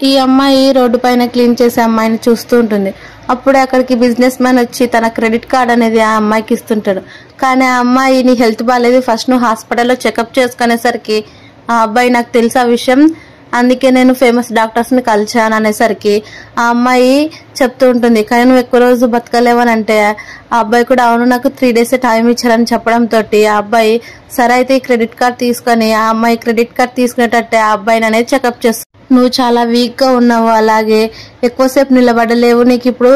ఈ అమ్మాయి రోడ్డు పైన క్లీన్ చేసే అమ్మాయిని చూస్తూ ఉంటుంది. అప్పుడే అక్కడికి బిజినెస్ మ్యాన్ వచ్చి తన క్రెడిట్ కార్డ్ అనేది ఆ అమ్మాయికి ఇస్తుంటాడు. కానీ ఆ అమ్మాయి నీ హెల్త్ బాగాలేదు, ఫస్ట్ నువ్వు హాస్పిటల్లో చెకప్ చేసుకునేసరికి ఆ అబ్బాయి నాకు తెలుసు ఆ విషయం, అందుకే నేను ఫేమస్ డాక్టర్స్ ని కలిచాను అనేసరికి ఆ అమ్మాయి చెప్తూ ఉంటుంది. కానీ నువ్వు ఎక్కువ రోజు బతకలేవని అంటే ఆ అబ్బాయి కూడా అవును నాకు 3 days టైం ఇచ్చారని చెప్పడంతో ఆ అబ్బాయి సరే అయితే ఈ క్రెడిట్ కార్డ్ తీసుకొని ఆ అమ్మాయి క్రెడిట్ కార్డ్ తీసుకునేటట్టే ఆ అబ్బాయిని అనేది చెకప్ చేస్తాడు. నువ్వు చాలా వీక్ గా ఉన్నావు, అలాగే ఎక్కువసేపు నిలబడలేవు, నీకు ఇప్పుడు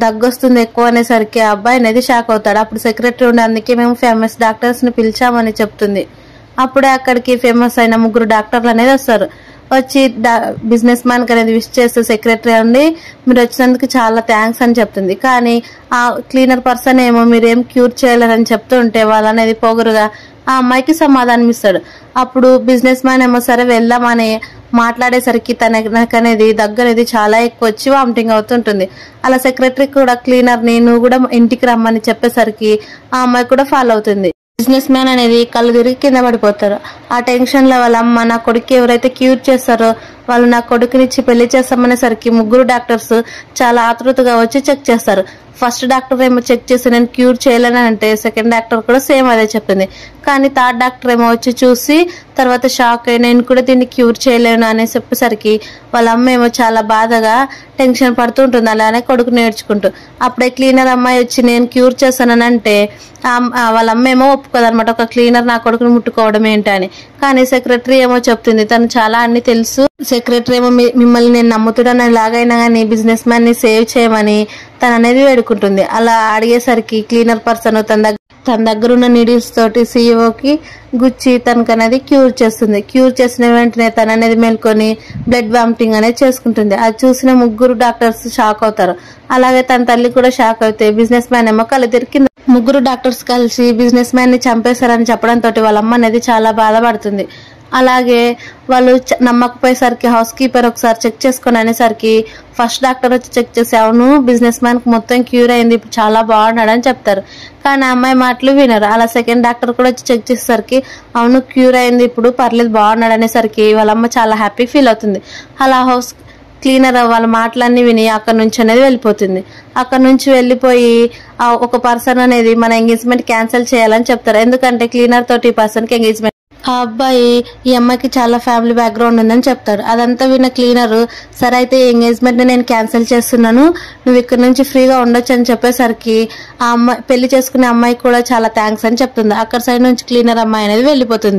దగ్గొస్తుంది ఎక్కువ అనేసరికి ఆ అబ్బాయి అనేది షాక్ అవుతాడు. అప్పుడు సెక్రటరీ ఉండి అందుకే మేము ఫేమస్ డాక్టర్స్ ని పిలిచామని చెప్తుంది. అప్పుడే అక్కడికి ఫేమస్ అయిన 3 డాక్టర్లు అనేది వస్తారు. వచ్చి బిజినెస్ మ్యాన్ కి అనేది విష్ చేస్తూ సెక్రటరీ అండి మీరు వచ్చినందుకు చాలా థ్యాంక్స్ అని చెప్తుంది. కానీ ఆ క్లీనర్ పర్సన్ ఏమో మీరేం క్యూర్ చేయలేరని చెప్తుంటే వాళ్ళనేది పొగరుగా ఆ అమ్మాయికి సమాధానం ఇస్తాడు. అప్పుడు బిజినెస్ మ్యాన్ ఏమో సరే వెళ్దామని మాట్లాడేసరికి తనకు అనేది దగ్గరనేది చాలా ఎక్కువ వచ్చి వామిటింగ్ అవుతుంటుంది. అలా సెక్రటరీ కూడా క్లీనర్ ని నువ్వు కూడా ఇంటికి రమ్మని చెప్పేసరికి ఆ అమ్మాయి కూడా ఫాలో అవుతుంది. బిజినెస్ మ్యాన్ అనేది కళ్ళు తిరిగి కింద పడిపోతారు. ఆ టెన్షన్ లో వాళ్ళ అమ్మ నా కొడుకు ఎవరైతే క్యూర్ చేస్తారో వాళ్ళు నా కొడుకునిచ్చి పెళ్లి చేస్తామనేసరికి 3 డాక్టర్స్ చాలా ఆతృతగా వచ్చి చెక్ చేస్తారు. ఫస్ట్ డాక్టర్ ఏమో చెక్ చేసి నేను క్యూర్ చేయలేను అంటే సెకండ్ డాక్టర్ కూడా సేమ్ అదే చెప్పింది. కానీ థర్డ్ డాక్టర్ ఏమో వచ్చి చూసి తర్వాత షాక్ అయ్యి నేను కూడా దీన్ని క్యూర్ చేయలేను అని చెప్పేసరికి వాళ్ళ అమ్మ ఏమో చాలా బాధగా టెన్షన్ పడుతూ ఉంటుంది, అలానే కొడుకు నేర్చుకుంటూ. అప్పుడే క్లీనర్ అమ్మాయి వచ్చి నేను క్యూర్ చేస్తానంటే వాళ్ళ అమ్మ ఏమో ఒప్పుకోదనమాట, ఒక క్లీనర్ నా కొడుకుని ముట్టుకోవడం ఏంటని. కానీ సెక్రటరీ ఏమో చెప్తుంది తను చాలా అన్ని తెలుసు, సెక్రటరీ ఏమో మిమ్మల్ని నేను నమ్ముతున్నాను ఎలాగైనా కానీ బిజినెస్ మ్యాన్ ని సేవ్ చేయమని తను అనేది వేడుకుంటుంది. అలా అడిగేసరికి క్లీనర్ పర్సన్ తన దగ్గర ఉన్న నీడిల్స్ తోటి సీఈఓకి గుచ్చి తనకు అనేది క్యూర్ చేస్తుంది. క్యూర్ చేసిన వెంటనే తను అనేది మేల్కొని బ్లడ్ వామిటింగ్ అనేది చేసుకుంటుంది. అది చూసిన 3 డాక్టర్స్ షాక్ అవుతారు. అలాగే తన తల్లి కూడా షాక్ అవుతే బిజినెస్ మ్యాన్ ఏమో కళ్ళు తిరిగి 3 డాక్టర్స్ కలిసి బిజినెస్ మ్యాన్ ని చంపేశారని చెప్పడంతో వాళ్ళ అమ్మ అనేది చాలా బాధపడుతుంది. అలాగే వాళ్ళు నమ్మకపోయేసరికి హౌస్ కీపర్ ఒకసారి చెక్ చేసుకుని అనేసరికి ఫస్ట్ డాక్టర్ వచ్చి చెక్ చేసి అవును బిజినెస్ మ్యాన్ కి మొత్తం క్యూర్ అయింది, ఇప్పుడు చాలా బాగున్నాడు అని చెప్తారు. కానీ అమ్మాయి మాటలు వినరు. అలా సెకండ్ డాక్టర్ కూడా వచ్చి చెక్ చేసేసరికి అవును క్యూర్ అయింది, ఇప్పుడు పర్లేదు బాగున్నాడు అనేసరికి వాళ్ళ అమ్మ చాలా హ్యాపీ ఫీల్ అవుతుంది. అలా హౌస్ క్లీనర్ వాళ్ళ మాటలన్నీ విని అక్కడ నుంచి అనేది వెళ్ళిపోతుంది. అక్కడ నుంచి వెళ్ళిపోయి ఒక పర్సన్ అనేది మన ఎంగేజ్మెంట్ క్యాన్సిల్ చేయాలని చెప్తారు. ఎందుకంటే క్లీనర్ తోటి ఈ పర్సన్ కి ఎంగేజ్మెంట్, ఆ అబ్బాయి ఈ అమ్మాయికి చాలా ఫ్యామిలీ బ్యాక్గ్రౌండ్ ఉందని చెప్తాడు. అదంతా విన్న క్లీనర్ సరే అయితే ఎంగేజ్మెంట్ ని నేను క్యాన్సిల్ చేస్తున్నాను, నువ్వు ఇక్కడ నుంచి ఫ్రీగా ఉండొచ్చు అని చెప్పేసరికి ఆ అమ్మాయి పెళ్లి చేసుకునే అమ్మాయి కూడా చాలా థ్యాంక్స్ అని చెప్తుంది. అక్కడ సైడ్ నుంచి క్లీనర్ అమ్మాయి అనేది వెళ్ళిపోతుంది.